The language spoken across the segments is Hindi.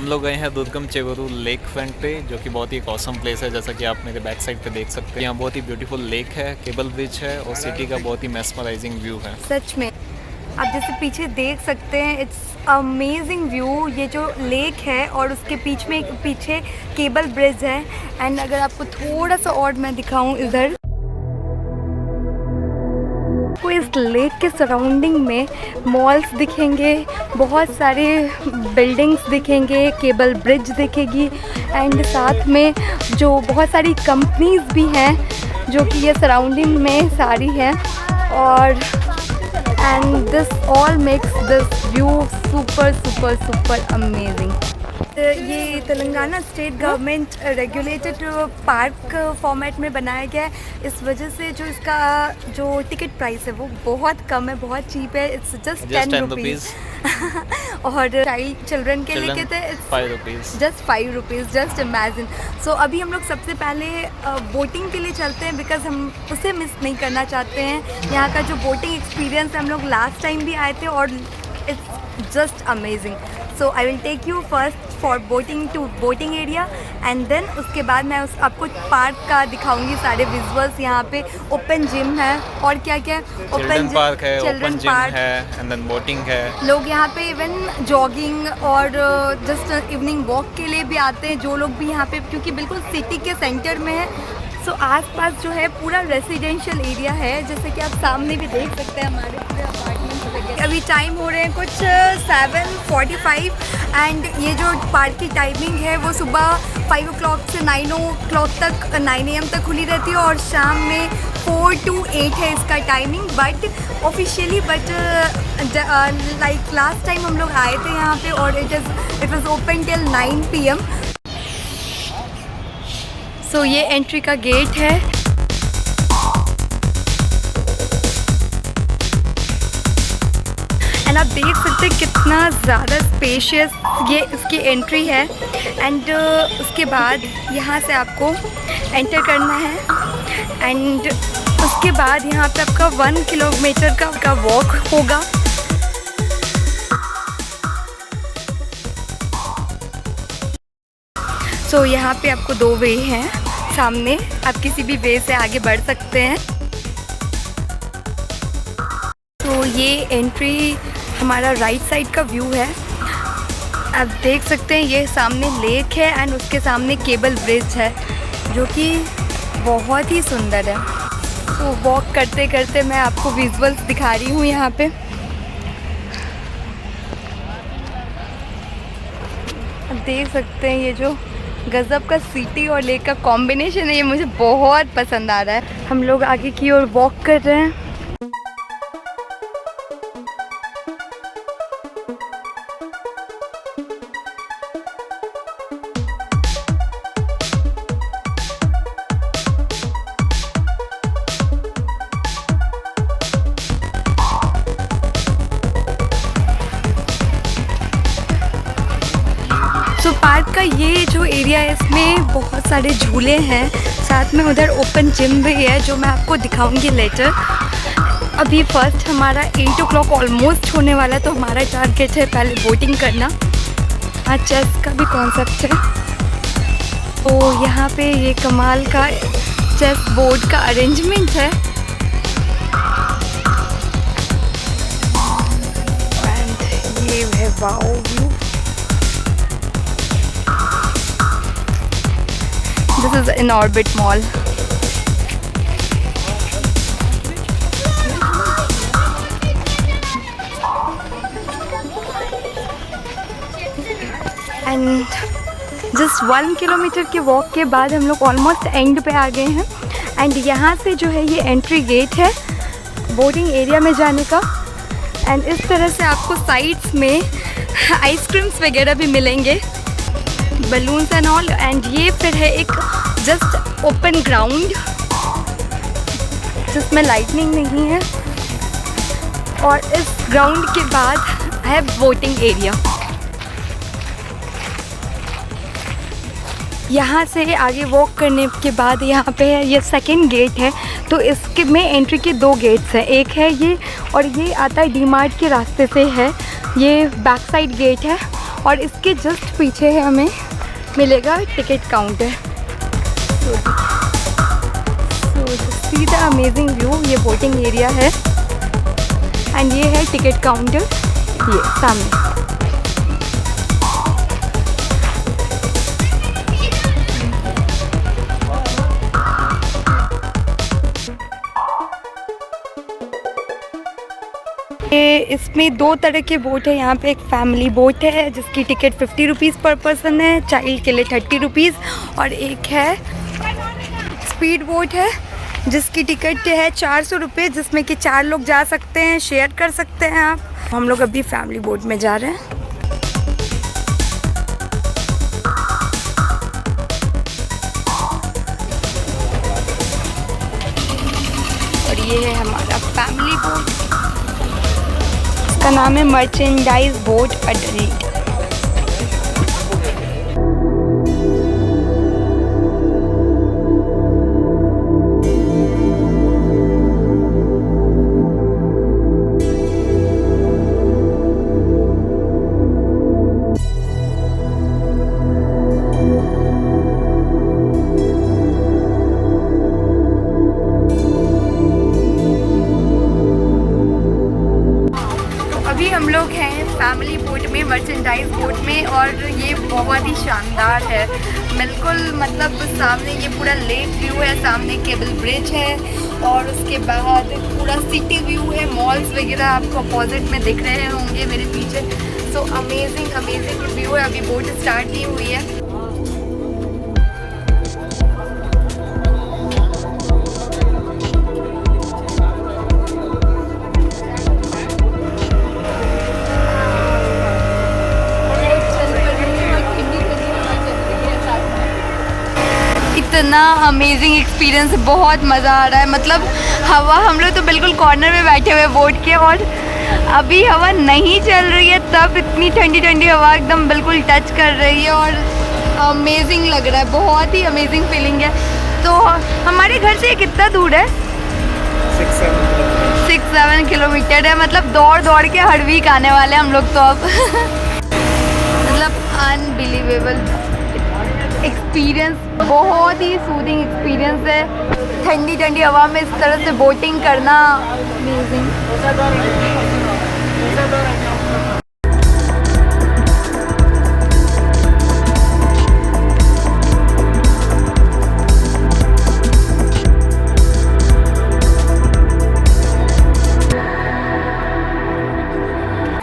लोग गए हैं दुर्गम चेगुरु लेक फ्रंट पे, जो कि बहुत ही एक ऑसम प्लेस है। जैसा कि आप मेरे बैक साइड पे देख सकते हैं, यहाँ बहुत ही ब्यूटीफुल लेक है, केबल ब्रिज है और सिटी का बहुत ही मेस्मराइजिंग व्यू है। सच में आप जैसे पीछे देख सकते हैं, इट्स अमेजिंग व्यू। ये जो लेक है और उसके पीछे केबल ब्रिज है। एंड अगर आपको थोड़ा सा और मैं दिखाऊं इधर, आपको इस लेक के सराउंडिंग में मॉल्स दिखेंगे, बहुत सारे बिल्डिंग्स दिखेंगे, केबल ब्रिज दिखेगी एंड साथ में जो बहुत सारी कंपनीज भी हैं जो कि ये सराउंडिंग में सारी हैं। और and this all makes this view super amazing. ये Telangana state government regulated park format में बनाया गया है। इस वजह से जो इसका जो टिकट प्राइस है वो बहुत कम है, बहुत चीप है। इट्स जस्ट 10 रुपीज़ और चिल्ड्रन के लिए कहते हैं 5 rupees, just 5 rupees. Just imagine. So अभी हम लोग सबसे पहले बोटिंग के लिए चलते हैं, बिकॉज हम उसे मिस नहीं करना चाहते हैं। यहाँ का जो बोटिंग एक्सपीरियंस है, हम लोग लास्ट टाइम भी आए थे और it's just amazing. So I will take you first for boating area and then उसके बाद मैं आपको पार्क का दिखाऊंगी सारे विजुअल्स। यहाँ पे ओपन जिम है और क्या क्या ओपन पार्क है, ओपन जिम है एंड देन बोटिंग है। लोग यहाँ पे इवन जॉगिंग और जस्ट इवनिंग वॉक के लिए भी आते हैं, जो लोग भी यहाँ पे, क्योंकि बिल्कुल सिटी के सेंटर में है। सो आसपास जो है पूरा रेसिडेंशियल एरिया है, जैसे कि आप सामने भी देख सकते हैं हमारे पूरे अपार्टमेंट्स वगैरह। अभी टाइम हो रहे हैं कुछ 7:45 एंड ये जो पार्क की टाइमिंग है वो सुबह 5 o'clock से 9 o'clock तक, 9 AM तक खुली रहती है और शाम में 4 to 8 है इसका timing. But officially like last time हम लोग आए थे यहाँ पे और it was open till 9 PM। सो ये एंट्री का गेट है। एंड आप देख सकते हैं कितना ज़्यादा स्पेशियस ये इसकी एंट्री है। एंड उसके बाद यहाँ से आपको एंटर करना है एंड उसके बाद यहाँ पे आपका 1 किलोमीटर का वॉक होगा। सो यहाँ पे आपको 2 वे हैं सामने, आप किसी भी वे से आगे बढ़ सकते हैं। तो ये एंट्री हमारा राइट साइड का व्यू है। आप देख सकते हैं ये सामने लेक है एंड उसके सामने केबल ब्रिज है जो कि बहुत ही सुंदर है। तो वॉक करते करते मैं आपको विजुअल्स दिखा रही हूँ यहाँ पे। आप देख सकते हैं ये जो गज़ब का सिटी और लेक का कॉम्बिनेशन है, ये मुझे बहुत पसंद आ रहा है। हम लोग आगे की ओर वॉक कर रहे हैं। तो पार्क का ये जो एरिया है इसमें बहुत सारे झूले हैं, साथ में उधर ओपन जिम भी है जो मैं आपको दिखाऊंगी लेटर। अभी फर्स्ट हमारा 8 o'clock ऑलमोस्ट होने वाला है, तो हमारा टारगेट है पहले बोटिंग करना। आज चेस का भी कॉन्सेप्ट है, तो यहाँ पे ये कमाल का चेस बोर्ड का अरेंजमेंट है। एंड ये है wow view. This is in Orbit Mall. And just 1 kilometre के वॉक के बाद हम लोग ऑलमोस्ट एंड पे आ गए हैं। एंड यहाँ से जो है ये एंट्री गेट है बोटिंग एरिया में जाने का। एंड इस तरह से आपको साइड्स में आइसक्रीम्स वगैरह भी मिलेंगे, बलून्स एंड ऑल। एंड ये फिर है एक जस्ट ओपन ग्राउंड जिसमें लाइटनिंग नहीं है और इस ग्राउंड के बाद है बोटिंग एरिया। यहाँ से आगे वॉक करने के बाद यहाँ पे ये सेकंड गेट है। तो इसके में एंट्री के 2 गेट्स हैं, एक है ये और ये आता है डी-मार्ट के रास्ते से है, ये बैक साइड गेट है। और इसके जस्ट पीछे है हमें मिलेगा ticket counter. See the amazing view, ये बोटिंग एरिया है एंड ये है टिकट काउंटर, ये सामने। इसमें 2 तरह के बोट है। यहाँ पे एक फैमिली बोट है जिसकी टिकट 50 रुपीज़ पर पर्सन है, चाइल्ड के लिए 30 रुपीज़। और एक है स्पीड बोट है जिसकी टिकट है 400 रुपये, जिसमें कि 4 लोग जा सकते हैं, शेयर कर सकते हैं आप। हम लोग अभी फैमिली बोट में जा रहे हैं। और ये है हमारा फैमिली बोट, इसका नाम है मर्चेंडाइज बोट अडल्ट। हम लोग हैं फैमिली बोट में, मर्चेंडाइज बोट में, और ये बहुत ही शानदार है। बिल्कुल मतलब सामने ये पूरा लेक व्यू है, सामने केबल ब्रिज है और उसके बाद पूरा सिटी व्यू है, मॉल्स वगैरह आपको अपोजिट में दिख रहे होंगे मेरे पीछे। सो अमेजिंग अमेजिंग व्यू है। अभी बोट स्टार्ट नहीं हुई है। इतना अमेजिंग एक्सपीरियंस, बहुत मज़ा आ रहा है। मतलब हवा, हम लोग तो बिल्कुल कॉर्नर में बैठे हुए बोट के, और अभी हवा नहीं चल रही है तब इतनी ठंडी ठंडी हवा एकदम बिल्कुल टच कर रही है और अमेजिंग लग रहा है। बहुत ही अमेजिंग फीलिंग है। तो हमारे घर से कितना दूर है? 6-7 किलोमीटर है। मतलब दौड़ दौड़ के हर वीक आने वाले हम लोग तो अब मतलब अनबिलीवेबल एक्सपीरियंस, बहुत ही सूदिंग एक्सपीरियंस है। ठंडी ठंडी हवा में इस तरह से बोटिंग करना अमेजिंग।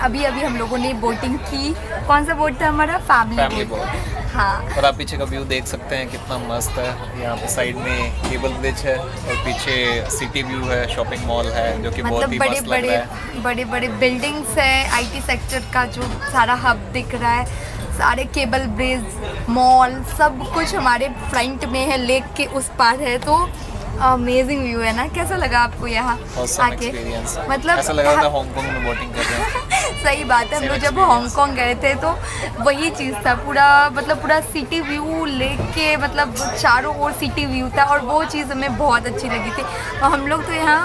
अभी अभी हम लोगों ने बोटिंग की। कौन सा बोट था हमारा? Family boat. हाँ। और आप पीछे का व्यू देख सकते हैं कितना मस्त है। यहाँ पे साइड में केबल ब्रिज है और पीछे सिटी व्यू है, शॉपिंग मॉल है जो कि बहुत ही मस्त लग रहा है। बड़े बड़े बिल्डिंग्स है, आईटी सेक्टर का जो सारा हब दिख रहा है, सारे केबल ब्रिज, मॉल, सब कुछ हमारे फ्रंट में है, लेक के उस पार है। तो अमेजिंग व्यू है ना। कैसा लगा आपको यहाँ आके? मतलब ऐसा लगा था हांगकांग में बोटिंग कर रहे हैं। सही बात है। हम लोग जब हांगकांग गए थे तो वही चीज़ था, पूरा मतलब पूरा सिटी व्यू, लेक के मतलब चारों ओर सिटी व्यू था और वो चीज़ हमें बहुत अच्छी लगी थी। और हम लोग तो यहाँ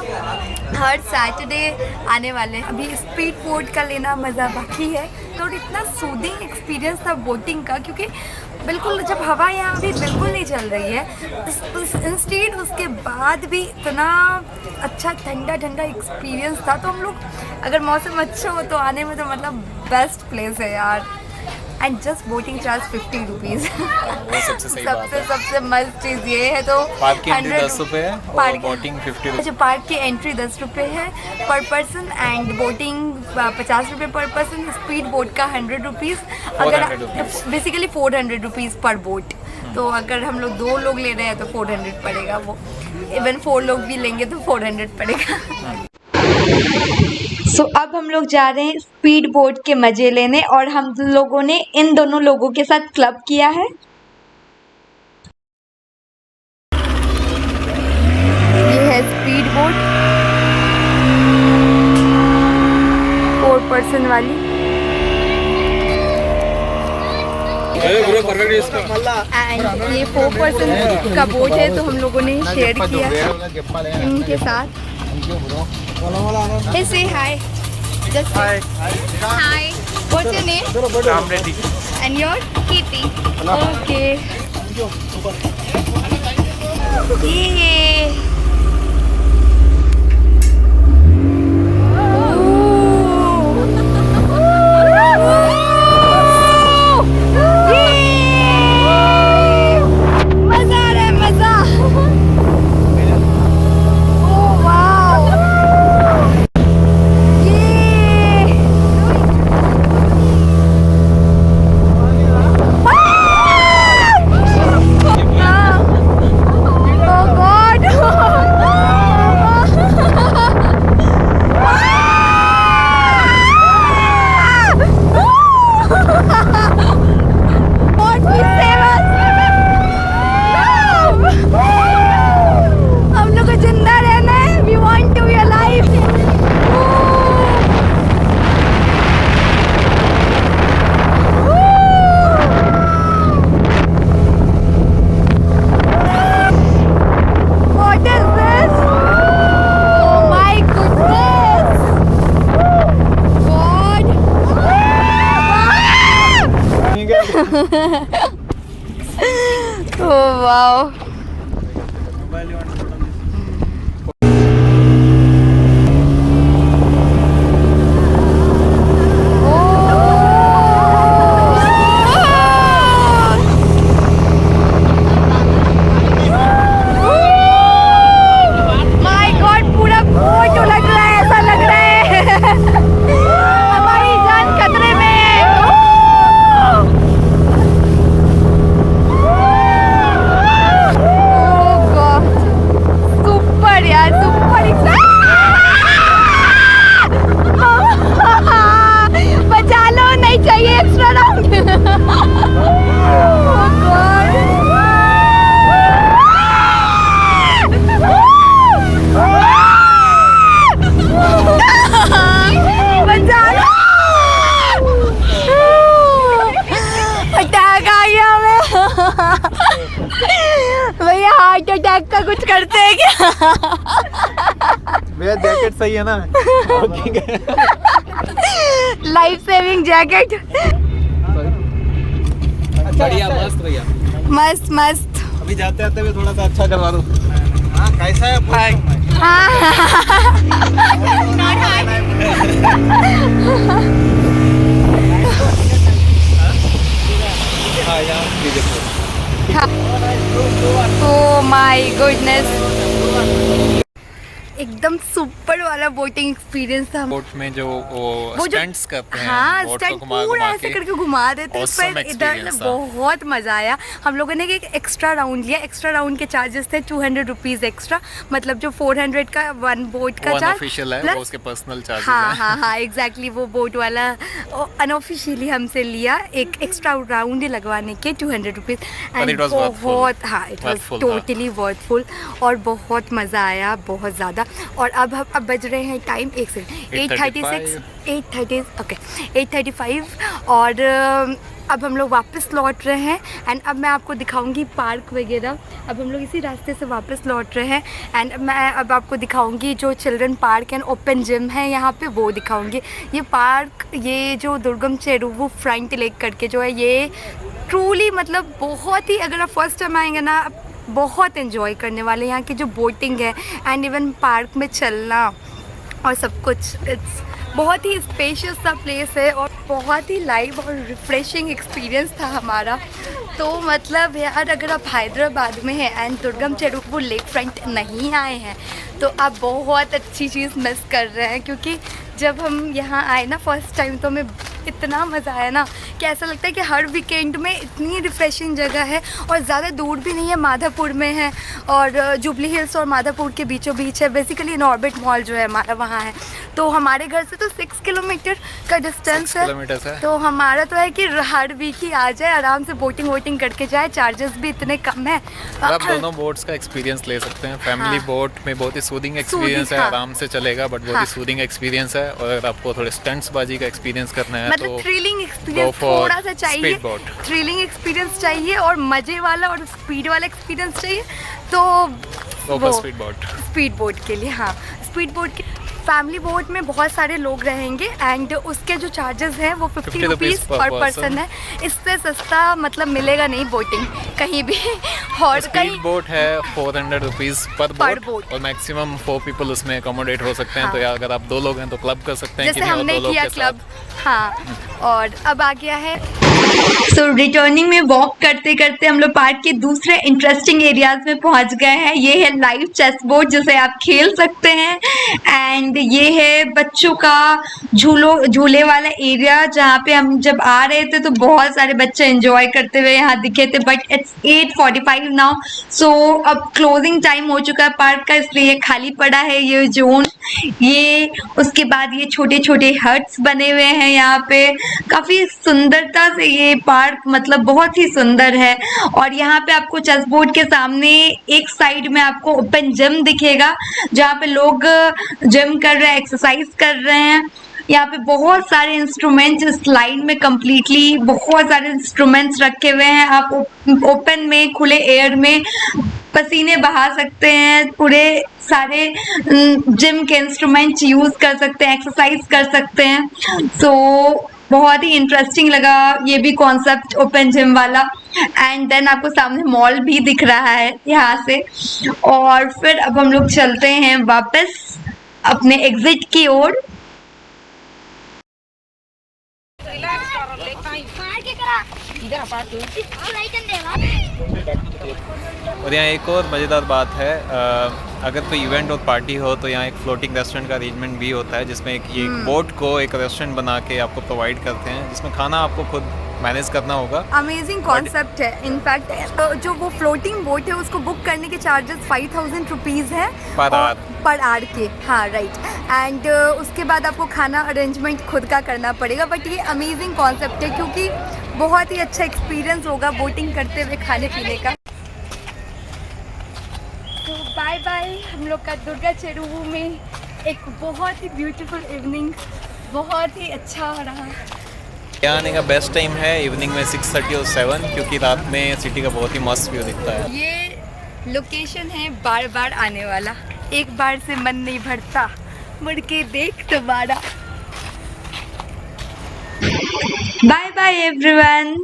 हर सैटरडे आने वाले हैं। अभी स्पीड बोट का लेना मज़ा बाकी है। तो इतना सूदिंग एक्सपीरियंस था बोटिंग का, क्योंकि बिल्कुल जब हवा यहाँ अभी बिल्कुल नहीं चल रही है, इंस्टेड उसके बाद भी इतना अच्छा ठंडा ठंडा एक्सपीरियंस था। तो हम लोग अगर मौसम अच्छा हो तो आने में तो मतलब बेस्ट प्लेस है यार। And just boating charge 50 rupees. सबसे मस्त चीज़ ये है। तो पार्क की एंट्री 10 रुपये है और बोटिंग 50 रुपये। अच्छा, पार्क की एंट्री 10 रुपये है पर पर्सन एंड बोटिंग 50 रुपये पर पर्सन। स्पीड बोट का 100 रुपीज़, अगर बेसिकली 400 रुपीज़ पर बोट। तो अगर हम लोग 2 लोग ले रहे हैं तो 400 पड़ेगा। वो इवन 4 लोग भी लेंगे तो 400 पड़ेगा। सो अब हम लोग जा रहे हैं स्पीड बोट के मज़े लेने, और हम लोगों ने इन दोनों लोगों के साथ क्लब किया है। ये है स्पीड बोट 4 पर्सन वाली। एंड ये 4 पर्सन का बोट है, तो हम लोगों ने शेयर किया है इनके साथ। Hey, say hi. Just hi. Hi. What's your name? Ramreddy. And your? Kitty. Okay. Yeah. Oh wow. भैया हार्ट अटैक का कुछ करते हैं क्या? भैया जैकेट सही है ना? Life saving jacket. बढ़िया मस्त भैया, मस्त मस्त। अभी जाते आते हुए थोड़ा सा अच्छा करवा दो। हाँ कैसा है? ओह माय गुडनेस, एकदम सुपर वाला बोटिंग एक्सपीरियंस था। बोट में जो वो स्टंट्स करते हैं, हाँ बोट स्टंट को घुमा पूरा घुमा ऐसे के करके घुमा देते हैं। awesome पर इधर experience था। बहुत मज़ा आया। हम लोगों ने एक एक्स्ट्रा राउंड लिया। एक्स्ट्रा राउंड के चार्जेस थे 200 रुपीज़ एक्स्ट्रा, मतलब जो 400 का वन बोट का चार्ज अनऑफिशियल है, वो उसके पर्सनल चार्जेस हाँ है। हाँ हाँ एग्जैक्टली, वो बोट वाला अनऑफिशियली हमसे लिया एक एक्स्ट्रा राउंड लगवाने के 200 रुपीज़। एंड बहुत हाँ इट वॉज टोटली वर्थफुल और बहुत मज़ा आया, बहुत ज़्यादा। और अब बज रहे हैं टाइम 8:36 ओके 8:35 और अब हम लोग वापस लौट रहे हैं। एंड अब मैं आपको दिखाऊंगी पार्क वगैरह। अब हम लोग इसी रास्ते से वापस लौट रहे हैं एंड मैं अब आपको दिखाऊंगी जो children park and open gym है यहाँ पे, वो दिखाऊंगी। ये पार्क, ये जो दुर्गम चेरुवु फ्रंट लेक करके जो है, ये ट्रूली मतलब बहुत ही, अगर आप फर्स्ट टाइम आएंगे ना बहुत एंजॉय करने वाले। यहाँ की जो बोटिंग है एंड इवन पार्क में चलना और सब कुछ, इट्स बहुत ही स्पेशियस सा प्लेस है और बहुत ही लाइव और रिफ्रेशिंग एक्सपीरियंस था हमारा। तो मतलब यार अगर आप हैदराबाद में हैं एंड दुर्गम चेरुवु लेक फ्रंट नहीं आए हैं तो आप बहुत अच्छी चीज़ मिस कर रहे हैं, क्योंकि जब हम यहाँ आए ना फर्स्ट टाइम तो हमें इतना मज़ा आया ना कि ऐसा लगता है कि हर वीकेंड में इतनी रिफ़्रेशिंग जगह है और ज़्यादा दूर भी नहीं है, माधापुर में है और जुबली हिल्स और माधापुर के बीचों बीच है। बेसिकली इनऑर्बिट मॉल जो है हमारा वहाँ है, तो हमारे घर से तो 6 किलोमीटर का डिस्टेंस है। तो हमारा तो है कि हर वीक ही आ जाए, आराम से बोटिंग वोटिंग करके जाए, चार्जेस भी इतने कम है। आप दोनों बोट्स का एक्सपीरियंस ले सकते हैं। फैमिली बोट में बहुत ही सूदिंग एक्सपीरियंस है, आराम से चलेगा बट बहुत ही सूदिंग एक्सपीरियंस है। और अगर आपको थोड़े स्टंट्स बाजी का एक्सपीरियंस करना है मतलब तो थ्रिलिंग go एक्सपीरियंस for थोड़ा सा चाहिए, speedboat. थ्रिलिंग एक्सपीरियंस चाहिए और मज़े वाला और स्पीड वाला एक्सपीरियंस चाहिए तो Go for speed boat. Speed boat के लिए, हाँ स्पीड बोट के फैमिली बोट में बहुत सारे लोग रहेंगे एंड उसके जो चार्जेस हैं वो 50 50 रुपीज़ per पर person पर्सन है। इससे सस्ता मतलब मिलेगा नहीं बोटिंग कहीं भी। और स्पीड कहीं बोट है 400 रुपीज़ पर Per बोट boat. और मैक्सिमम 4 पीपल उसमें अकोमोडेट हो सकते हैं। हाँ। तो या अगर आप 2 लोग हैं तो क्लब कर सकते हैं जैसे किसी और हमने 2 लोग किया के क्लब, साथ। हाँ। और अब आ गया है सो रिटर्निंग में वॉक करते करते हम लोग पार्क के दूसरे इंटरेस्टिंग एरियाज में पहुंच गए हैं। ये है लाइव चेस बोर्ड जिसे आप खेल सकते हैं एंड ये है बच्चों का झूले वाला एरिया जहाँ पे हम जब आ रहे थे तो बहुत सारे बच्चे एंजॉय करते हुए यहाँ दिखे थे, बट इट्स 8:45 नाउ सो अब क्लोजिंग टाइम हो चुका है पार्क का, इसलिए ये खाली पड़ा है ये जोन। ये उसके बाद ये छोटे छोटे हट्स बने हुए हैं यहाँ पे, काफी सुंदरता से ये पार्क मतलब बहुत ही सुंदर है। और यहाँ पे आपको चेस बोर्ड के सामने एक साइड में आपको ओपन जिम दिखेगा जहाँ पे लोग जिम कर रहे हैं, एक्सरसाइज कर रहे हैं। यहाँ पे बहुत सारे इंस्ट्रूमेंट्स इस लाइन में कंप्लीटली बहुत सारे इंस्ट्रूमेंट्स रखे हुए हैं। आप ओपन में खुले एयर में पसीने बहा सकते हैं, पूरे सारे जिम के इंस्ट्रूमेंट्स यूज कर सकते हैं, एक्सरसाइज कर सकते हैं। तो बहुत ही इंटरेस्टिंग लगा ये भी कॉन्सेप्ट ओपन जिम वाला। एंड देन आपको सामने मॉल भी दिख रहा है यहाँ से। और फिर अब हम लोग चलते हैं वापस अपने एग्जिट की ओर। और यहाँ एक और मज़ेदार बात है, अगर कोई इवेंट और पार्टी हो तो यहाँ एक फ्लोटिंग रेस्टोरेंट का अरेंजमेंट भी होता है जिसमें ये एक बोट को एक रेस्टोरेंट बना के आपको प्रोवाइड करते हैं जिसमें खाना आपको खुद मैनेज करना होगा। अमेजिंग कॉन्सेप्ट है। इनफैक्ट जो वो फ्लोटिंग बोट है उसको बुक करने के चार्जेस 5000 रुपीज़ है पर आवर के, हाँ राइट। एंड उसके बाद आपको खाना अरेंजमेंट खुद का करना पड़ेगा, बट ये अमेजिंग कॉन्सेप्ट है क्योंकि बहुत ही अच्छा एक्सपीरियंस होगा बोटिंग करते हुए खाने पीने का। तो बाय बाय, हम लोग का दुर्गा चेरुवू में एक बहुत ही ब्यूटीफुल इवनिंग, बहुत ही अच्छा रहा। यहाँ आने का बेस्ट टाइम है इवनिंग में 6:30 और 7 क्योंकि रात में सिटी का बहुत ही मस्त व्यू दिखता है। ये लोकेशन है बार बार आने वाला, एक बार से मन नहीं भरता, मुड़ के देख दोबारा। Bye bye everyone.